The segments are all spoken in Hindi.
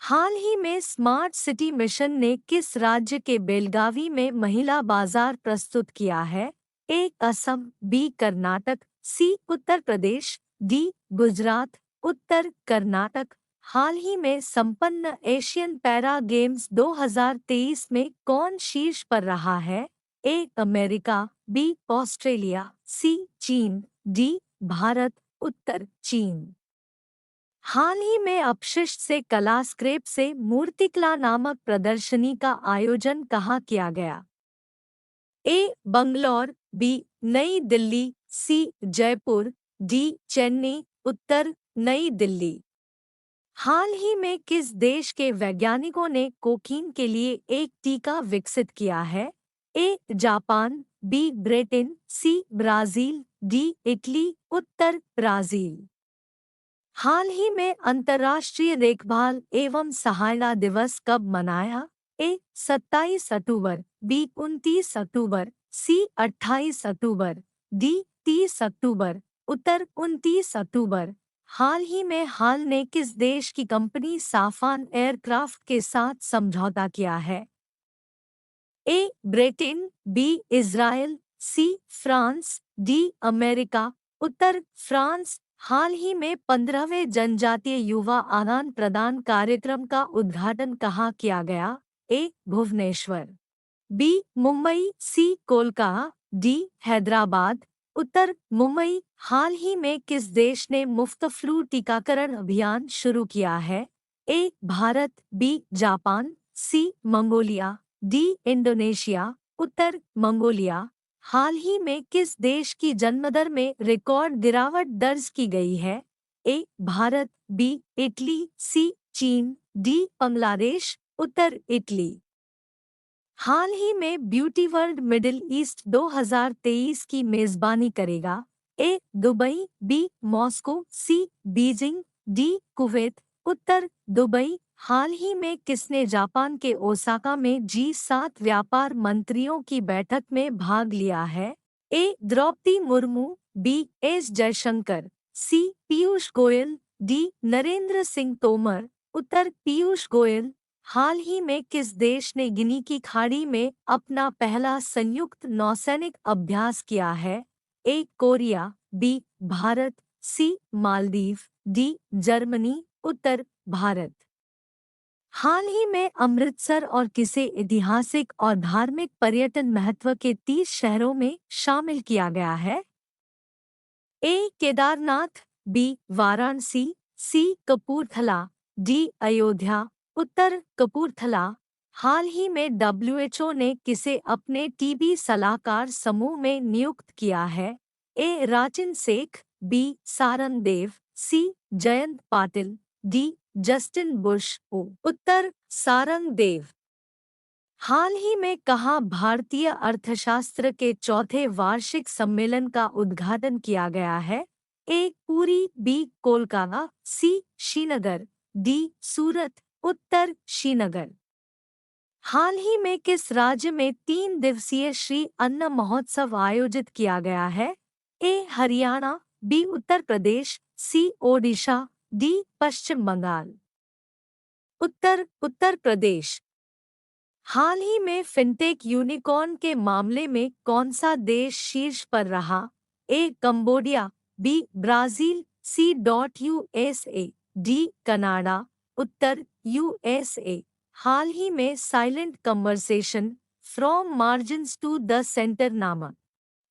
हाल ही में स्मार्ट सिटी मिशन ने किस राज्य के बेलगावी में महिला बाजार प्रस्तुत किया है? ए. असम, बी. कर्नाटक, सी. उत्तर प्रदेश, डी. गुजरात। उत्तर कर्नाटक। हाल ही में संपन्न एशियन पैरा गेम्स 2023 में कौन शीर्ष पर रहा है? A. America, B. Australia, C. चीन, डी. भारत। उत्तर चीन। हाल ही में अपशिष्ट से कला स्क्रैप से मूर्तिकला नामक प्रदर्शनी का आयोजन कहाँ किया गया? ए. Bangalore, B. Nai Delhi, C. Jaipur, D. Chennai. उत्तर नई दिल्ली। हाल ही में किस देश के वैज्ञानिकों ने कोकीन के लिए एक टीका विकसित किया है? A. Japan, B. Britain, C. Brazil, D. Italy. उत्तर ब्राजील। हाल ही में अंतर्राष्ट्रीय देखभाल एवं सहायता दिवस कब मनाया? ए. 27 अक्टूबर, बी. 29 अक्टूबर, सी. 28 अक्टूबर, डी. 30 अक्टूबर। उत्तर 29 अक्टूबर। हाल ही में हाल ने किस देश की कंपनी साफान एयरक्राफ्ट के साथ समझौता किया है? A. Britain, B. Israel, C. France, D. America. उत्तर फ्रांस। हाल ही में 15वें जनजातीय युवा आदान प्रदान कार्यक्रम का उद्घाटन कहाँ किया गया? ए. भुवनेश्वर, बी. मुंबई, सी. कोलकाता, डी. हैदराबाद। उत्तर मुंबई। हाल ही में किस देश ने मुफ्त फ्लू टीकाकरण अभियान शुरू किया है? A. Bharat, B. Japan, C. Mongolia, D. Indonesia. उत्तर मंगोलिया। हाल ही में किस देश की जन्मदर में रिकॉर्ड गिरावट दर्ज की गई है? A. Bharat, B. Italy, C. चीन, डी. बांग्लादेश। उत्तर इटली। हाल ही में ब्यूटी वर्ल्ड मिडिल ईस्ट 2023 की मेजबानी करेगा? A. Dubai, B. Moscow, C. Beijing, D. Kuwait. उत्तर दुबई। हाल ही में किसने जापान के ओसाका में G7 व्यापार मंत्रियों की बैठक में भाग लिया है? ए. द्रौपदी मुर्मू, बी. एस जयशंकर, सी. पीयूष गोयल, डी. नरेंद्र सिंह तोमर। उत्तर पीयूष गोयल। हाल ही में किस देश ने गिनी की खाड़ी में अपना पहला संयुक्त नौसैनिक अभ्यास किया है? A. Korea, B. Bharat, C. Maldives, D. Germany. उत्तर भारत। हाल ही में अमृतसर और किसे ऐतिहासिक और धार्मिक पर्यटन महत्व के 30 शहरों में शामिल किया गया है? ए. केदारनाथ, बी. वाराणसी, सी. कपूरथला, डी. अयोध्या। उत्तर कपूरथला। हाल ही में WHO ने किसे अपने टीबी सलाहकार समूह में नियुक्त किया है? A. Rachin Shaikh, B. Sarang Dev, C. Jayant Patil, D. Justin Bush. उत्तर सारंग देव। हाल ही में कहाँ भारतीय अर्थशास्त्र के चौथे वार्षिक सम्मेलन का उद्घाटन किया गया है? ए. पुरी, बी. कोलकाता, सी. श्रीनगर, डी. सूरत। उत्तर श्रीनगर। हाल ही में किस राज्य में 3 दिवसीय श्री अन्न महोत्सव आयोजित किया गया है? ए. हरियाणा, बी. उत्तर प्रदेश, सी. ओडिशा, डी. पश्चिम बंगाल। उत्तर उत्तर प्रदेश। हाल ही में फिनटेक यूनिकॉर्न के मामले में कौन सा देश शीर्ष पर रहा? A. Cambodia, B. Brazil, C. USA, D. Canada. उत्तर USA। हाल ही में silent conversation from margins to the centre नामक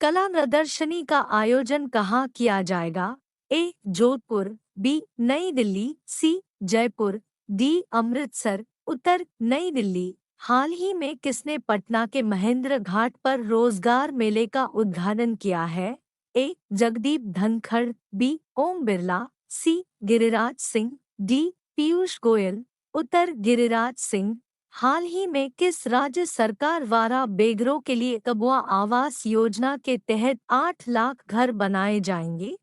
कला प्रदर्शनी का आयोजन कहाँ किया जाएगा? A. Jodhpur, B. Nai Delhi, C. Jaipur, D. Amritsar. उत्तर नई दिल्ली। हाल ही में किसने पटना के महेंद्र घाट पर रोजगार मेले का उद्घाटन किया है? ए. जगदीप धनखड़, बी. ओम बिरला, सी. गिरिराज सिंह, डी. पीयूष गोयल। उत्तर गिरिराज सिंह। हाल ही में किस राज्य सरकार द्वारा बेघरों के लिए कबुआ आवास योजना के तहत 8 लाख घर बनाए जाएंगे?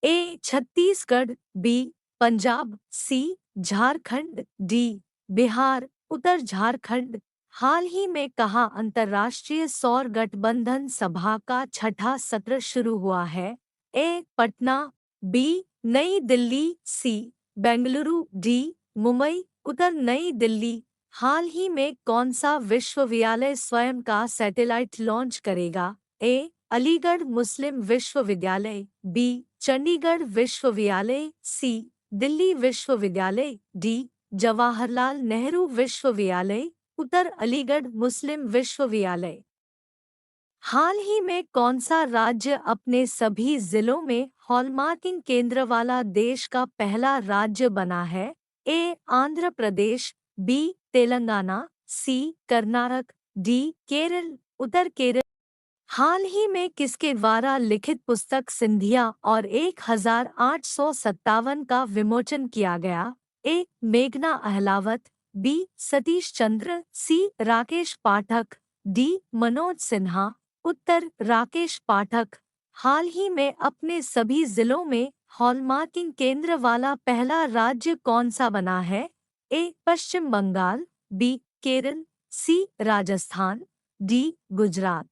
ए. छत्तीसगढ़, बी. पंजाब, सी. झारखंड, डी. बिहार। उत्तर झारखंड। हाल ही में कहाँ अंतर्राष्ट्रीय सौर गठबंधन सभा का छठा सत्र शुरू हुआ है? ए. पटना, बी. नई दिल्ली, सी. बेंगलुरु, डी. मुंबई, उत्तर नई दिल्ली। हाल ही में कौन सा विश्वविद्यालय स्वयं का सैटेलाइट लॉन्च करेगा? ए. अलीगढ़ मुस्लिम विश्वविद्यालय, बी. चंडीगढ़ विश्वविद्यालय, सी. दिल्ली विश्वविद्यालय, डी. जवाहरलाल नेहरू विश्वविद्यालय। उत्तर अलीगढ़ मुस्लिम विश्वविद्यालय। हाल ही में कौन सा राज्य अपने सभी जिलों में हॉलमार्किंग केंद्र वाला देश का पहला राज्य बना है? ए. आंध्र प्रदेश, बी. तेलंगाना, सी. कर्नाटक, डी. केरल। उत्तर केरल। हाल ही में किसके द्वारा लिखित पुस्तक सिंधिया और 1857 का विमोचन किया गया? ए. मेघना अहलावत, बी. सतीश चंद्र, सी. राकेश पाठक, डी. मनोज सिन्हा। उत्तर राकेश पाठक। हाल ही में अपने सभी जिलों में हॉलमार्किंग केंद्र वाला पहला राज्य कौन सा बना है? ए. पश्चिम बंगाल, बी. केरल, सी. राजस्थान, डी. गुजरात।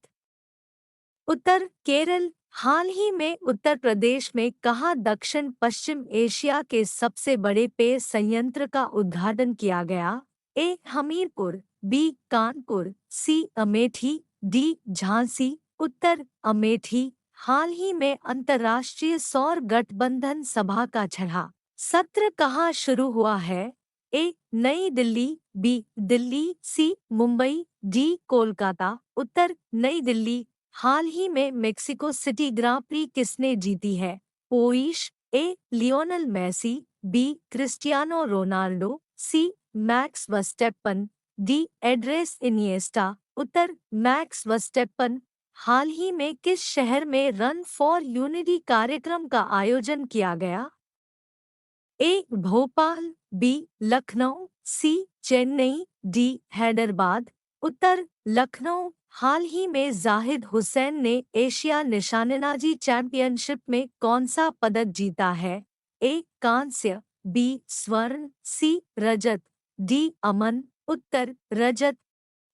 उत्तर केरल। हाल ही में उत्तर प्रदेश में कहाँ दक्षिण पश्चिम एशिया के सबसे बड़े पेय संयंत्र का उद्घाटन किया गया? ए. हमीरपुर, बी. कानपुर, सी. अमेठी, डी. झांसी। उत्तर अमेठी। हाल ही में अंतर्राष्ट्रीय सौर गठबंधन सभा का छठा सत्र कहाँ शुरू हुआ है? ए. नई दिल्ली, बी. दिल्ली, सी. मुंबई, डी. कोलकाता। उत्तर नई दिल्ली। हाल ही में मेक्सिको सिटी ग्रां प्री किसने जीती है? पोइश, A. Lionel Messi, B. Cristiano Ronaldo, C. Max Verstappen, D. Andres Iniesta. उत्तर मैक्स वर्स्टेप्पन। हाल ही में किस शहर में रन फॉर यूनिटी कार्यक्रम का आयोजन किया गया? ए. भोपाल, बी. लखनऊ, सी. चेन्नई, डी. हैदराबाद। उत्तर लखनऊ। हाल ही में जाहिद हुसैन ने एशिया निशानेबाजी चैंपियनशिप में कौन सा पदक जीता है? ए. कांस्य, बी. स्वर्ण, सी. रजत, डी. अमन। उत्तर रजत।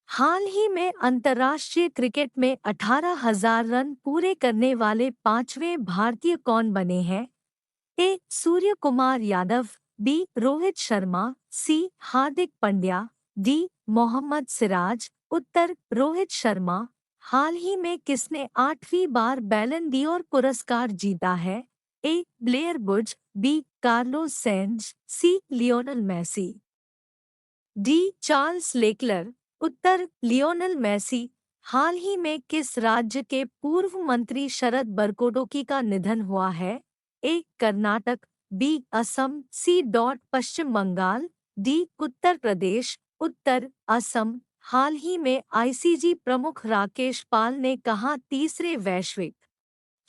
हाल ही में अंतर्राष्ट्रीय क्रिकेट में 18,000 रन पूरे करने वाले पांचवें भारतीय कौन बने हैं? A. Surya Kumar Yadav, B. Rohit Sharma, C. Hardik Pandya, D. Mohammed Siraj. उत्तर रोहित शर्मा। हाल ही में किसने 8वीं बार बैलन डी'ओर पुरस्कार जीता है? ए. ब्लेयर बुर्ज, B. Carlos Sainz, C. Lionel Messi, D. Charles Leclerc. उत्तर लियोनल मेसी। हाल ही में किस राज्य के पूर्व मंत्री शरद बरकोडोकी का निधन हुआ है? ए. कर्नाटक, बी. असम, सी. पश्चिम बंगाल, डी. उत्तर प्रदेश। उत्तर असम। हाल ही में आईसीजी प्रमुख राकेश पाल ने कहाँ तीसरे वैश्विक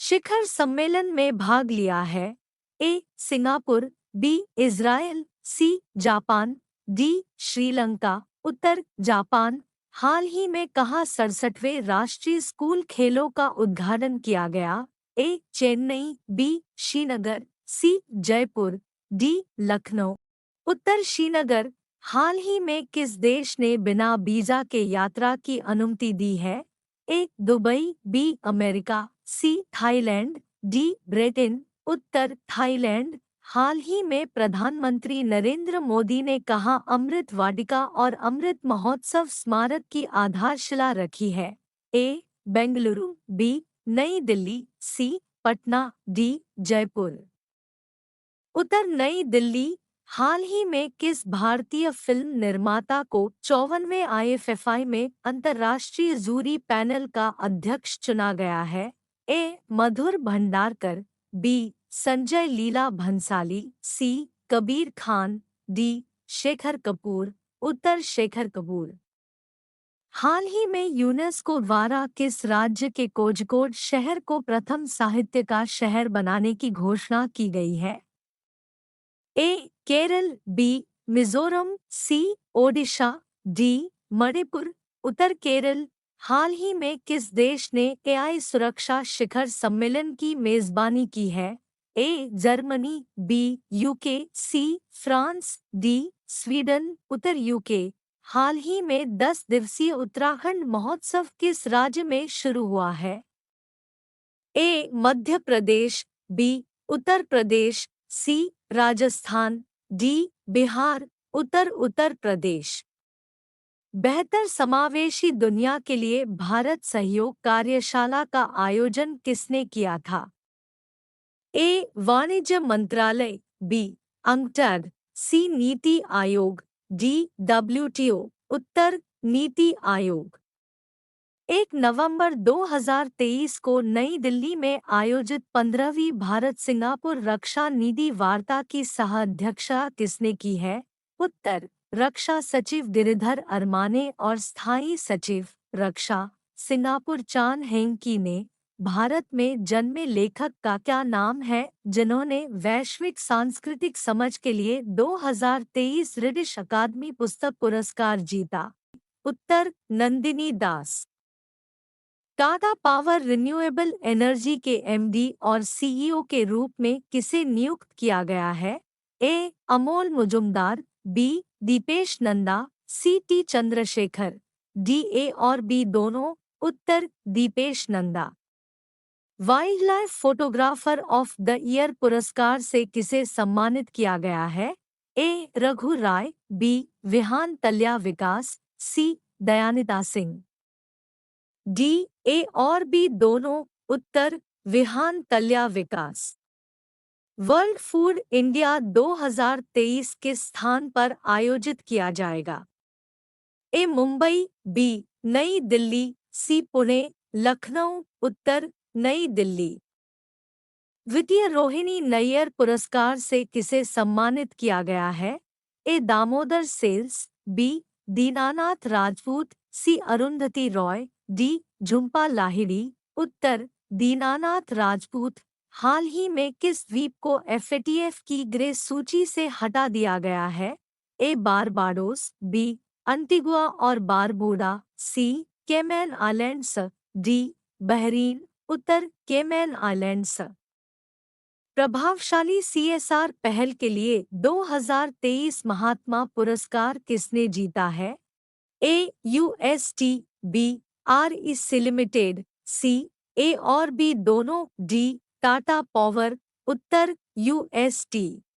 शिखर सम्मेलन में भाग लिया है? A. Singapore, B. Israel, C. Japan, D. Sri Lanka. उत्तर जापान। हाल ही में कहाँ 67वें राष्ट्रीय स्कूल खेलों का उद्घाटन किया गया? ए. चेन्नई, बी. श्रीनगर, सी. जयपुर, डी. लखनऊ। उत्तर श्रीनगर। हाल ही में किस देश ने बिना वीजा के यात्रा की अनुमति दी है? A. Dubai, B. America, C. Thailand, D. Britain. उत्तर थाईलैंड। हाल ही में प्रधानमंत्री नरेंद्र मोदी ने कहाँ अमृत वाटिका और अमृत महोत्सव स्मारक की आधारशिला रखी है? ए. बेंगलुरु, बी. नई दिल्ली, सी. पटना, डी. जयपुर। उत्तर नई दिल्ली। हाल ही में किस भारतीय फिल्म निर्माता को 54वें आईएफएफआई में अंतर्राष्ट्रीय जूरी पैनल का अध्यक्ष चुना गया है? ए. मधुर भंडारकर, बी. संजय लीला भंसाली, सी. कबीर खान, डी. शेखर कपूर। उत्तर शेखर कपूर। हाल ही में यूनेस्को द्वारा किस राज्य के कोझिकोड शहर को प्रथम साहित्य का शहर बनाने की घोषणा की गई है? ए. केरल, बी. मिजोरम, सी. ओडिशा, डी. मणिपुर। उत्तर केरल। हाल ही में किस देश ने एआई सुरक्षा शिखर सम्मेलन की मेजबानी की है? A. Germany, B. UK, C. France, D. Sweden. उत्तर यूके। हाल ही में 10 दिवसीय उत्तराखंड महोत्सव किस राज्य में शुरू हुआ है? ए. मध्य प्रदेश, बी. उत्तर प्रदेश, सी. राजस्थान, डी. बिहार। उत्तर उत्तर प्रदेश। बेहतर समावेशी दुनिया के लिए भारत सहयोग कार्यशाला का आयोजन किसने किया था? ए. वाणिज्य मंत्रालय, बी. अंगटड, सी. नीति आयोग, डी. WTO। उत्तर नीति आयोग। 1 नवंबर 2023 को नई दिल्ली में आयोजित 15वीं भारत सिंगापुर रक्षा निधि वार्ता की सह-अध्यक्षता किसने की है? उत्तर रक्षा सचिव गिरिधर अरमाने और स्थायी सचिव रक्षा सिंगापुर चान हेंग की ने। भारत में जन्मे लेखक का क्या नाम है जिन्होंने वैश्विक सांस्कृतिक समझ के लिए 2023 ब्रिटिश अकादमी पुस्तक पुरस्कार जीता? उत्तर नंदिनी दास। टाटा पावर रिन्यूएबल एनर्जी के MD और CEO के रूप में किसे नियुक्त किया गया है? A. Amol Muzumdar, B. Dipesh Nanda, C. T. Chandrashekhar, D. A और बी दोनों। उत्तर Dipesh Nanda. Wildlife photographer of the year पुरस्कार से किसे सम्मानित किया गया है? A. Raghu Rai, B. Vihaan Talya Vikas, C. दयानिता Singh, D. A और बी दोनों। उत्तर विहान तल्या विकास। वर्ल्ड फूड इंडिया 2023 किस स्थान पर आयोजित किया जाएगा? ए. मुंबई, बी. नई दिल्ली, सी. पुणे, लखनऊ। उत्तर नई दिल्ली। द्वितीय रोहिणी नैयर पुरस्कार से किसे सम्मानित किया गया है? ए. दामोदर सेल्स, B. Dinanath Rajput, C. Arundhati Roy, D. Jhumpa Lahiri. उत्तर दीनानाथ राजपूत। हाल ही में किस द्वीप को FATF की ग्रे सूची से हटा दिया गया है? ए. Barbados, B. अंटिगुआ और Barbuda, C. Cayman Islands, D. Bahrain. उत्तर केमैन आइलैंड्स। प्रभावशाली CSR पहल के लिए 2023 महात्मा पुरस्कार किसने जीता है? A. UST, B. REC limited, C. A और बी दोनों, डी. टाटा पावर। उत्तर UST।